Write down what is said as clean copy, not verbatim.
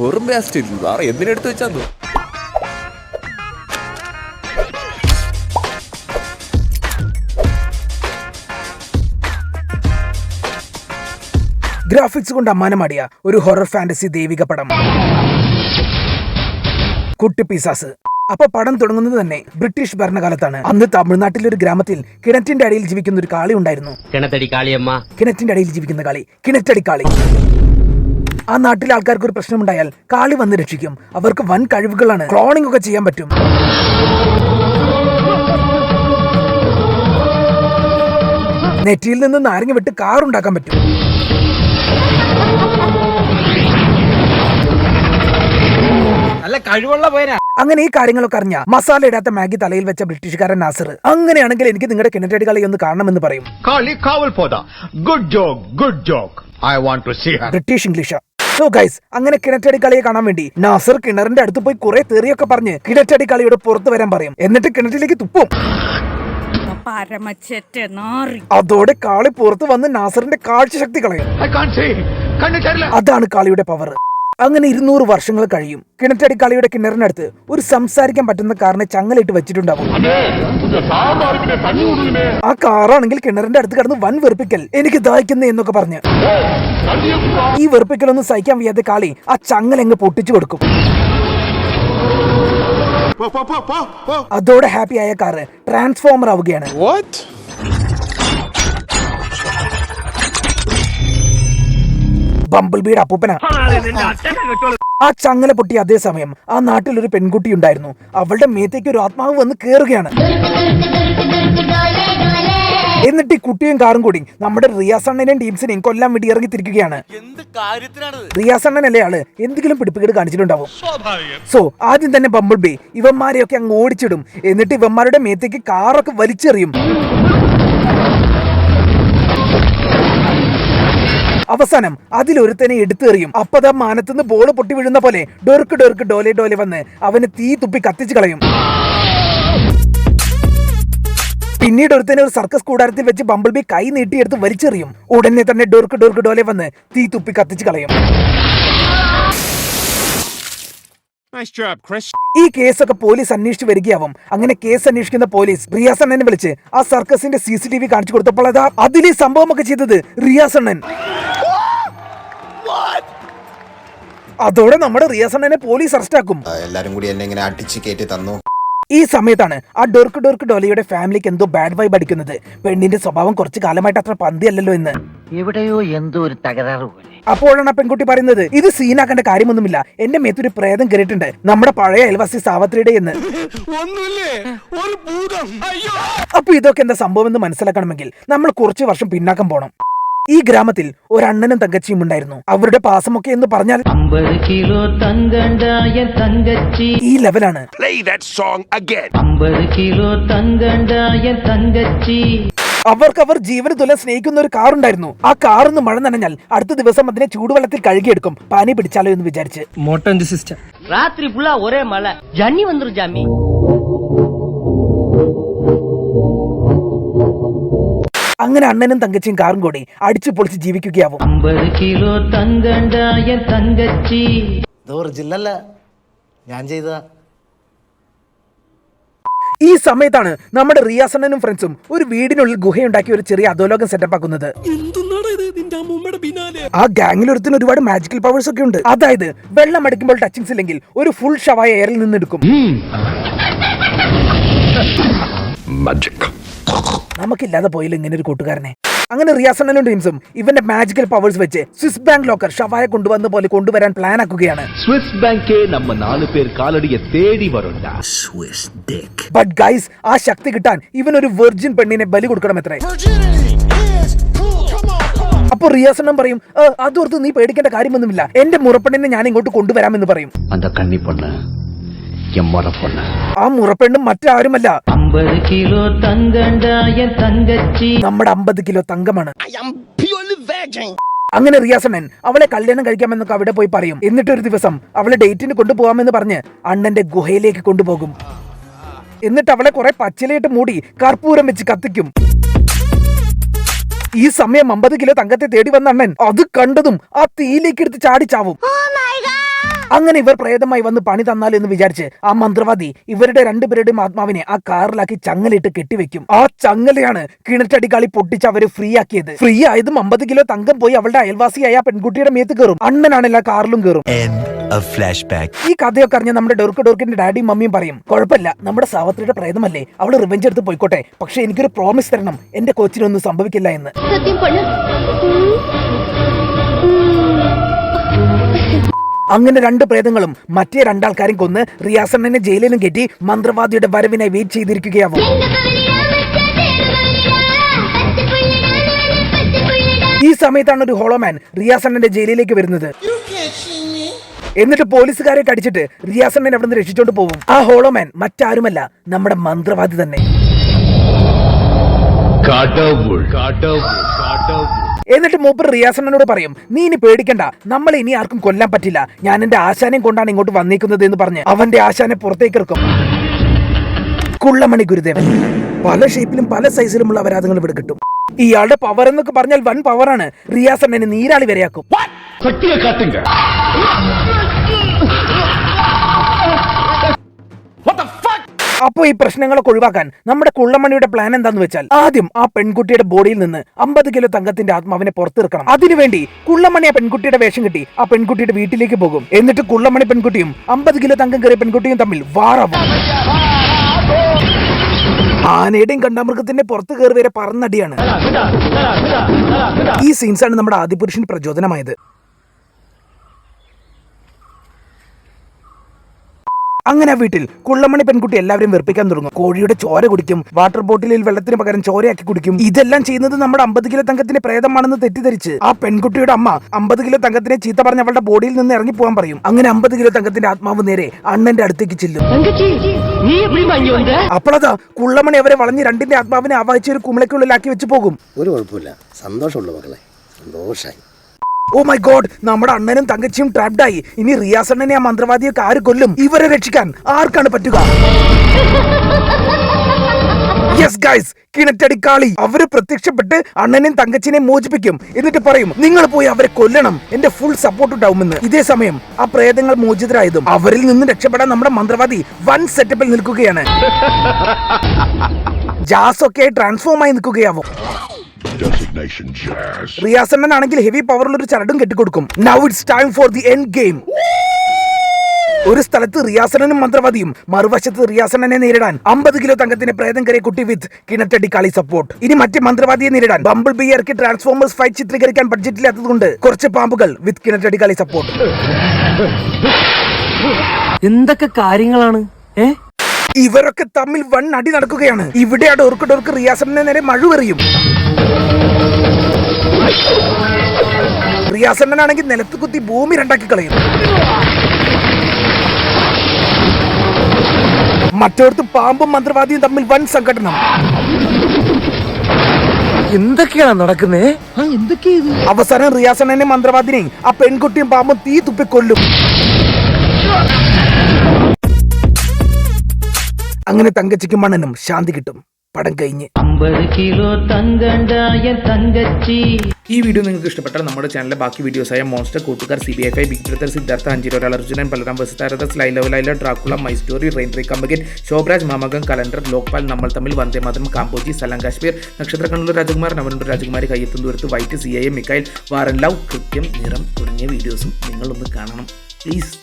വെറും വേസ്റ്റ് വേറെ എന്തിനെടുത്ത് വെച്ചാന്നു. ഗ്രാഫിക്സ് കൊണ്ട് അമ്മാനമാടിയ ഒരു ഹൊറർ ഫാന്റസി ദൈവിക പടം കുട്ടി പിസാസ്. അപ്പൊ പടം തുടങ്ങുന്നത് തന്നെ ബ്രിട്ടീഷ് ഭരണകാലത്താണ്. അന്ന് തമിഴ്നാട്ടിലെ ഒരു ഗ്രാമത്തിൽ കിണറ്റിന്റെ അടിയിൽ ജീവിക്കുന്ന ഒരു കാളി ഉണ്ടായിരുന്നു. കിണറ്റിന്റെ അടിയിൽ ജീവിക്കുന്ന കാളി, കിണറ്റടി കാളി. ആ നാട്ടിലെ ആൾക്കാർക്ക് ഒരു പ്രശ്നമുണ്ടായാൽ കാളി വന്ന് രക്ഷിക്കും. അവർക്ക് വൻ കഴിവുകളാണ്. ക്ലോണിംഗ് ഒക്കെ ചെയ്യാൻ പറ്റും. നെറ്റിയിൽ നിന്ന് നാരങ്ങ വിട്ട് കാറുണ്ടാക്കാൻ പറ്റും. അങ്ങനെ ഈ കാര്യങ്ങളൊക്കെ അറിഞ്ഞ മസാല ഇടാത്ത മാഗി തലയിൽ വെച്ച ബ്രിട്ടീഷുകാരൻ നാസർ, അങ്ങനെയാണെങ്കിൽ എനിക്ക് നിങ്ങളുടെ കിണറ്റടി കളി ഒന്ന് കാണണമെന്ന് പറയും. British English. സോ ഗൈസ്, അങ്ങനെ കിണറ്റടി കളിയെ കാണാൻ വേണ്ടി നാസർ കിണറിന്റെ അടുത്ത് പോയി കുറെ തെറിയൊക്കെ പറഞ്ഞ് കിണറ്റടി കളിയുടെ പുറത്ത് വരാൻ പറയും. എന്നിട്ട് കിണറ്റിലേക്ക് തുപ്പും. അതോടെ കാളി പുറത്ത് വന്ന് നാസറിന്റെ കാഴ്ചശക്തി കളയും. അതാണ് കാളിയുടെ പവർ. അങ്ങനെ 200 വർഷങ്ങൾ കഴിയും. കിണറ്റടി കളിയുടെ കിണറിനടുത്ത് ഒരു സംസാരിക്കാൻ പറ്റുന്ന കാറിനെ ചങ്ങലിട്ട് വെച്ചിട്ടുണ്ടാവും. ആ കാറാണെങ്കിൽ കിണറിന്റെ അടുത്ത് കിടന്ന് വൻ വെറുപ്പിക്കൽ, എനിക്ക് ദാഹിക്കുന്നു എന്നൊക്കെ പറഞ്ഞ്. ഈ വെറുപ്പിക്കലൊന്നും സഹിക്കാൻ വയ്യാതെ കാളി ആ ചങ്ങലെങ്ങ് പൊട്ടിച്ചു കൊടുക്കും. അതോടെ ഹാപ്പി ആയ കാറ് ട്രാൻസ്ഫോമർ ആവുകയാണ്. ബംബിൾ ബീയുടെ അപ്പൂപ്പന. ആ ചങ്ങല പൊട്ടിയ അതേ സമയം ആ നാട്ടിൽ ഒരു പെൺകുട്ടി ഉണ്ടായിരുന്നു. അവളുടെ മേത്തേക്ക് ഒരു ആത്മാവ് വന്ന് കേറുകയാണ്. എന്നിട്ട് ഈ കുട്ടിയും കാറും കൂടി നമ്മുടെ റിയാസ് അണ്ണനെയും ടീംസിനെയും കൊല്ലാൻ വേണ്ടി ഇറങ്ങി തിരിക്കുകയാണ്. റിയാസ് അണ്ണനല്ലേ ആള് എന്തെങ്കിലും പിടിപ്പുകേട് കാണിച്ചിട്ടുണ്ടാവും. സോ ആദ്യം തന്നെ ബംബിൾ ബി ഇവന്മാരെയൊക്കെ അങ്ങ് ഓടിച്ചിടും. എന്നിട്ട് ഇവന്മാരുടെ മേത്തേക്ക് കാറൊക്കെ വലിച്ചെറിയും. അവസാനം അതിലൊരുത്തനെ എടുത്തെറിയും. അപ്പതാ മാനത്തുനിന്ന് ബോള് പൊട്ടി വീഴുന്ന പോലെ ഡോർക്ക് ഡോർക്ക് ഡോലെ ഡോലെ വന്ന് അവന് തീ തുപ്പി കത്തിച്ചു കളയും. പിന്നീട് ഒരുത്തനെ ഒരു സർക്കസ് കൂടാരത്തിൽ വെച്ച് ബംബിൾ ബി കൈ നീട്ടിയെടുത്ത് വലിച്ചെറിയും. ഉടനെ തന്നെ ഡോർക്ക് ഡോർക്ക് ഡോലെ വന്ന് തീ തുപ്പി കത്തിച്ചു കളയും. ഈ കേസൊക്കെ പോലീസ് അന്വേഷിച്ച് വരികയാവും. അങ്ങനെ കേസ് അന്വേഷിക്കുന്ന പോലീസ് റിയാസ് അണ്ണനെ വിളിച്ച് ആ സർക്കസിന്റെ CCTV കാണിച്ചു കൊടുത്തപ്പോൾ അതാ അതിൽ ഈ സംഭവമൊക്കെ ചെയ്തത് റിയാസ് അണ്ണൻ. അതോടെ നമ്മുടെ റിയാസ് അണ്ണനെ പോലീസ് അറസ്റ്റ് ആക്കും. എല്ലാരും കൂടി എന്നെ ഇങ്ങനെ അടിച്ചു കയറ്റി തന്നു. ഈ സമയത്താണ് ആ ഡോർക്ക് ഡോർക്ക് ഡോലയുടെ ഫാമിലിക്ക് എന്തോ ബാഡ് വൈബ് അടിക്കുന്നത്. പെണ്ണിന്റെ സ്വഭാവം കുറച്ചു കാലമായിട്ട് അത്ര പന്തിയല്ലല്ലോ എന്ന്. എവിടെയോ എന്തോ ഒരു തകരാറ് പോലെ. അപ്പോഴാണ് ആ പെൺകുട്ടി പറയുന്നത്, ഇത് സീനാക്കേണ്ട കാര്യമൊന്നുമില്ല, എന്റെ മേത്തൊരു പ്രേതം കയറിയിട്ടുണ്ട്, നമ്മുടെ പഴയ അയൽവാസി സാവത്രിയുടെ എന്ന്. അപ്പൊ ഇതൊക്കെ എന്താ സംഭവം എന്ന് മനസ്സിലാക്കണമെങ്കിൽ നമ്മൾ കുറച്ചു വർഷം പിന്നാക്കം പോണം. ഈ ഗ്രാമത്തിൽ ഒരു അണ്ണനും തങ്കച്ചിയും ഉണ്ടായിരുന്നു. അവരുടെ പാസമൊക്കെ എന്ന് പറഞ്ഞാൽ 50 കിലോ തങ്കണ്ടായ തങ്കച്ചി. ഈ ലെവലാണ്. 50 കിലോ തങ്കണ്ടായ തങ്കച്ചി. അവർക്ക് അവർ ജീവന് തുല്യം സ്നേഹിക്കുന്ന ഒരു കാറുണ്ടായിരുന്നു. ആ കാറിന്ന് മഴ നനഞ്ഞാൽ അടുത്ത ദിവസം അതിനെ ചൂടുവെള്ളത്തിൽ കഴുകിയെടുക്കും, പനി പിടിച്ചാലോ എന്ന് വിചാരിച്ച്. രാത്രി ഫുള്ളാ ഒരേ മഴ, ജന്നി വന്നു ജാമി. അങ്ങനെ അണ്ണനും തങ്കച്ചിയും കാറും കൂടി അടിച്ചു പൊളിച്ച് ജീവിക്കുകയാവും. 50 കിലോ തങ്കണ്ടായ തങ്കച്ചി. ഒറിജിനല്ല, ഞാൻ ചെയ്തതാ. ഈ സമയത്താണ് നമ്മുടെ റിയാസ് അണ്ണനും ഫ്രണ്ട്സും ഒരു വീടിനുള്ളിൽ ഗുഹയുണ്ടാക്കി ഒരു ചെറിയ അധോലോകം സെറ്റപ്പ് ആക്കുന്നത്. ആ ഗാങ്ങിൽ ഒരുത്തിന് ഒരുപാട് മാജിക്കൽ പവേഴ്സ് ഒക്കെ ഉണ്ട്. അതായത് വെള്ളം അടിക്കുമ്പോൾ ടച്ചിങ്സ് ഇല്ലെങ്കിൽ ഒരു ഫുൾ ഷവായ എയറിൽ നിന്നെടുക്കും. നമുക്കില്ലാതെ പോയില്ല ഇങ്ങനെ ഒരു കൂട്ടുകാരനെ. അങ്ങനെ റിയാസ് അണ്ണനും ടീംസും ഇവന്റെ മാജിക്കൽ പവേഴ്സ് വെച്ച് സ്വിസ് ബാങ്ക് ലോക്കർ ഷവായ കൊണ്ടുവന്ന പോലെ കൊണ്ടുവരാൻ പ്ലാൻ ആക്കുകയാണ്. സ്വിസ് ബാങ്ക് നമ്മ 4 പേർ കാലടിയെ തേടി വരണ്ട. ബട്ട് ഗൈസ്, ആ ശക്തി കിട്ടാൻ ഇവൻ ഒരു വെർജിൻ പെണ്ണിനെ ബലി കൊടുക്കണം എത്രേ. അപ്പൊ റിയാസ് അണ്ണൻ പറയും, അതോർത്ത് നീ പേടിക്കേണ്ട കാര്യമൊന്നുമില്ല, എന്റെ മുറപ്പെണ്ണിനെ ഞാൻ ഇങ്ങോട്ട് കൊണ്ടുവരാമെന്ന് പറയും. ആ മുറപ്പെണ്ണും മറ്റാരുമല്ല, 50 കിലോ തങ്കണ്ടായ തങ്കച്ചി. നമ്മുടെ 50 കിലോ തങ്കമാണ്. അങ്ങനെ റിയാസ് അണ്ണൻ അവളെ കല്യാണം കഴിക്കാമെന്നൊക്കെ അവിടെ പോയി പറയും. എന്നിട്ടൊരു ദിവസം അവളെ ഡേറ്റിന് കൊണ്ടുപോകാമെന്ന് പറഞ്ഞ് അണ്ണന്റെ ഗുഹയിലേക്ക് കൊണ്ടുപോകും. എന്നിട്ട് അവളെ കുറെ പച്ചിലയിട്ട് മൂടി കർപ്പൂരം വെച്ച് കത്തിക്കും. ഈ സമയം 50 കിലോ തങ്കത്തെ തേടി വന്ന അണ്ണൻ അത് കണ്ടതും ആ തീയിലേക്ക് എടുത്ത് ചാടിച്ചാവും. അങ്ങനെ ഇവർ പ്രേതമായി വന്ന് പണി തന്നാൽ എന്ന് വിചാരിച്ച് ആ മന്ത്രവാദി ഇവരുടെ രണ്ടുപേരുടെയും ആത്മാവിനെ ആ കാറിലാക്കി ചങ്ങലിട്ട് കെട്ടിവെക്കും. ആ ചങ്ങലയാണ് കിണറ്റടിക്കാളി പൊട്ടിച്ച് അവര് ഫ്രീ ആക്കിയത്. ഫ്രീ ആയതും 50 കിലോ തങ്കം പോയി അവളുടെ അയൽവാസിയായ പെൺകുട്ടിയുടെ മേത്ത് കയറും. അണ്ണനാണ് എല്ലാ കാറിലും കയറും. ഈ കഥയൊക്കെ അറിഞ്ഞ നമ്മുടെ ഡോർക്കിന്റെ ഡാഡിയും മമ്മിയും പറയും, കുഴപ്പമില്ല, നമ്മുടെ സാവത്രിയുടെ പ്രേതമല്ലേ, അവള് റിവെഞ്ച് എടുത്ത് പോയിക്കോട്ടെ, പക്ഷെ എനിക്കൊരു പ്രോമിസ് തരണം, എന്റെ കൊച്ചിനൊന്നും സംഭവിക്കില്ല എന്ന്. അങ്ങനെ 2 പ്രേതങ്ങളും മറ്റേ 2 ആൾക്കാരും കൊന്ന് റിയാസണ്ണനെ ജയിലിലും കെട്ടി മന്ത്രവാദിയുടെ വരവിനായി വെയിറ്റ് ചെയ്തിരിക്കുകയാവും. ഈ സമയത്താണ് ഒരു ഹോളോമാൻ റിയാസണ്ണന്റെ ജയിലിലേക്ക് വരുന്നത്. എന്നിട്ട് പോലീസുകാരെ കടിച്ചിട്ട് റിയാസണ്ണനെ അവിടെ നിന്ന് രക്ഷിച്ചോണ്ട് പോകും. ആ ഹോളോമാൻ മറ്റാരുമല്ല, നമ്മുടെ മന്ത്രവാദി തന്നെ. എന്നിട്ട് മൂപ്പർ റിയാസണ്ണനോട് പറയും, നീ ഇനി പേടിക്കണ്ട, നമ്മളെ ഇനി ആർക്കും കൊല്ലാൻ പറ്റില്ല, ഞാൻ എന്റെ ആശാനെയും കൊണ്ടാണ് ഇങ്ങോട്ട് വന്നേക്കുന്നത് എന്ന് പറഞ്ഞ് അവന്റെ ആശാനെ പുറത്തേക്ക് ഇറക്കും. കുള്ളമണി ഗുരുദേവൻ. പല ഷേപ്പിലും പല സൈസിലുമുള്ള അപരാധങ്ങൾ ഇവിടെ കിട്ടും. ഇയാളുടെ പവർ എന്നൊക്കെ പറഞ്ഞാൽ വൻ പവറാണ്. റിയാസണ്ണനെ നീരാളി വരെയാക്കും. അപ്പോ ഈ പ്രശ്നങ്ങളൊക്കെ ഒഴിവാക്കാൻ നമ്മുടെ കുള്ളമണിയുടെ പ്ലാൻ എന്താന്ന് വെച്ചാൽ, ആദ്യം ആ പെൺകുട്ടിയുടെ ബോഡിയിൽ നിന്ന് 50 കിലോ തങ്കത്തിന്റെ ആത്മാവിനെ പുറത്തിറക്കണം. അതിനുവേണ്ടി കുള്ളമണി ആ പെൺകുട്ടിയുടെ വേഷം കിട്ടി ആ പെൺകുട്ടിയുടെ വീട്ടിലേക്ക് പോകും. എന്നിട്ട് കുള്ളമണി പെൺകുട്ടിയും 50 കിലോ തങ്കം കയറിയ പെൺകുട്ടിയും തമ്മിൽ വാറാവും. ആനയുടെയും കണ്ടാമൃഗത്തിന്റെ പുറത്ത് കയറി വരെ പറന്നടിയാണ്. ഈ സീൻസാണ് നമ്മുടെ ആദിപുരുഷന് പ്രചോദനമായത്. അങ്ങനെ ആ വീട്ടിൽ കുള്ളമണി പെൺകുട്ടി എല്ലാവരും വെറുപ്പിക്കാൻ തുടങ്ങും. കോഴിയുടെ ചോര കുടിക്കും, വാട്ടർ ബോട്ടിലിൽ വെള്ളത്തിന് പകരം ചോരയാക്കി കുടിക്കും. ഇതെല്ലാം ചെയ്യുന്നത് നമ്മുടെ 50 കിലോ തങ്കത്തിന്റെ പ്രേതമാണെന്ന് തെറ്റിദ്ധരിച്ച് ആ പെൺകുട്ടിയുടെ അമ്മ 50 കിലോ തങ്കത്തിനെ ചീത്ത പറഞ്ഞ് അവളുടെ ബോഡിയിൽ നിന്ന് ഇറങ്ങി പോകാൻ പറയും. അങ്ങനെ 50 കിലോ തങ്കത്തിന്റെ ആത്മാവ് നേരെ അണ്ണന്റെ അടുത്തേക്ക് ചെല്ലും. അപ്പോഴതാ കുള്ളമണി അവരെ വളഞ്ഞ് 2ന്റെ ആത്മാവിനെ ആവാഹിച്ച് ഒരു കുമിളയ്ക്കുള്ളിലാക്കി വെച്ച് പോകും. ഒരു കുഴപ്പമില്ല, സന്തോഷമുള്ള മക്കളെ, സന്തോഷായി. ഓ മൈ ഗോഡ്, നമ്മുടെ അണ്ണനും തങ്കച്ചിയും ട്രാപ്ഡായി. ഇനി റിയാസണ്ണനെ ആ മന്ത്രവാദിയൊക്കെ ആര് കൊല്ലും? ഇവരെ രക്ഷിക്കാൻ ആർക്കാണ് പറ്റുക? യെസ് ഗൈസ്, കിണറ്റടിക്കാളി. അവര് പ്രത്യക്ഷപ്പെട്ട് അണ്ണനെയും തങ്കച്ചിനെയും മോചിപ്പിക്കും. എന്നിട്ട് പറയും, നിങ്ങൾ പോയി അവരെ കൊല്ലണം, എന്റെ ഫുൾ സപ്പോർട്ട് ഉണ്ടാവുമെന്ന്. ഇതേ സമയം ആ പ്രേതങ്ങൾ മോചിതരായതും അവരിൽ നിന്ന് രക്ഷപ്പെടാൻ നമ്മുടെ മന്ത്രവാദി വൻ സെറ്റപ്പിൽ നിൽക്കുകയാണ്. ജാസ് ഒക്കെ ട്രാൻസ്ഫോം ആയി നിൽക്കുകയാവും. റിയാസണ്ണൻ ആണെങ്കിൽ ഹെവി പവറുള്ള ഒരു ചരടും കെട്ടിക്കൊടുക്കും. Now it's time for the end game. ഒരു സ്ഥലത്ത് റിയാസണ്ണനും മന്ത്രവാദിയും, മറുവശത്ത് റിയാസണ്ണനെ നേരിടാൻ 50 കിലോ തങ്കത്തിന്റെ പ്രേതം കയറിയ കുട്ടി വിത്ത് കിണറ്റടിക്കാളി സപ്പോർട്ട്. ഇനി മറ്റേ മന്ത്രവാദിയെ നേരിടാൻ ബംബിൾ ബി ഇറക്കി ട്രാൻസ്ഫോമേഴ്സ് ഫൈറ്റ് ചിത്രീകരിക്കാൻ ബഡ്ജറ്റില്ലാത്തതുകൊണ്ട് കുറച്ച് പാമ്പുകൾ വിത്ത് കിണറ്റടിക്കാളി സപ്പോർട്ട്. എന്തൊക്കെ കാര്യങ്ങളാണ് ഇവരൊക്കെ തമ്മിൽ വൻ അടി നടക്കുകയാണ്. ഇവിടെ ആ ഡോർക്ക് റിയാസണ്ണനെ നേരെ മഴുവെറിയും. റിയാസണ്ണനാണെങ്കിൽ നിലത്ത് കുത്തി ഭൂമി രണ്ടാക്കി കളയും. മറ്റോടത്ത് പാമ്പും മന്ത്രവാദിയും തമ്മിൽ വൻ സംഘടനം. എന്തൊക്കെയാണ് നടക്കുന്നേ? അവസാനം റിയാസണ്ണനെ മന്ത്രവാദിനെയും ആ പെൺകുട്ടിയും പാമ്പും തീ തുപ്പി കൊല്ലും. അങ്ങനെ തങ്കച്ചിക്കും മണ്ണനും ശാന്തി കിട്ടും. പടം കഴിഞ്ഞ് 50 കിലോ തങ്കണ്ടായ തങ്കച്ചി. ഈ വീഡിയോ നിങ്ങൾക്ക് ഇഷ്ടപ്പെട്ടാൽ നമ്മുടെ ചാനലിലെ ബാക്കി വീഡിയോസായ മോൺസ്റ്റർ, കൂട്ടുകാർ, CBFI, ബിഗ് ബ്രദർ, സിദ്ധാർത്ഥ, അഞ്ചിരോ, അർജുനൻ, ബലറാം, വസുതാരദ, ലൈ Laila, Dracula, my story, rain tree കമ്പഗൻ, ശോഭരാജ്, മാമകം, കലണ്ടർ, ലോക്പാൽ, നമ്മൾ തമ്മിൽ, വന്ദേ മാതരം, കാമ്പോജി, സലാം കാശ്മീർ, നക്ഷത്രക്കണ്ണൂർ രാജകുമാർ, നവനൂർ രാജകുമാരി, കയ്യെത്തും ദൂരത്ത്, വൈറ്റ്, CIA, മിക്കായിൽ, വാറൻ ലവ്, കൃത്യം, നിറം തുടങ്ങിയ വീഡിയോസും നിങ്ങളൊന്ന് കാണണം പ്ലീസ്.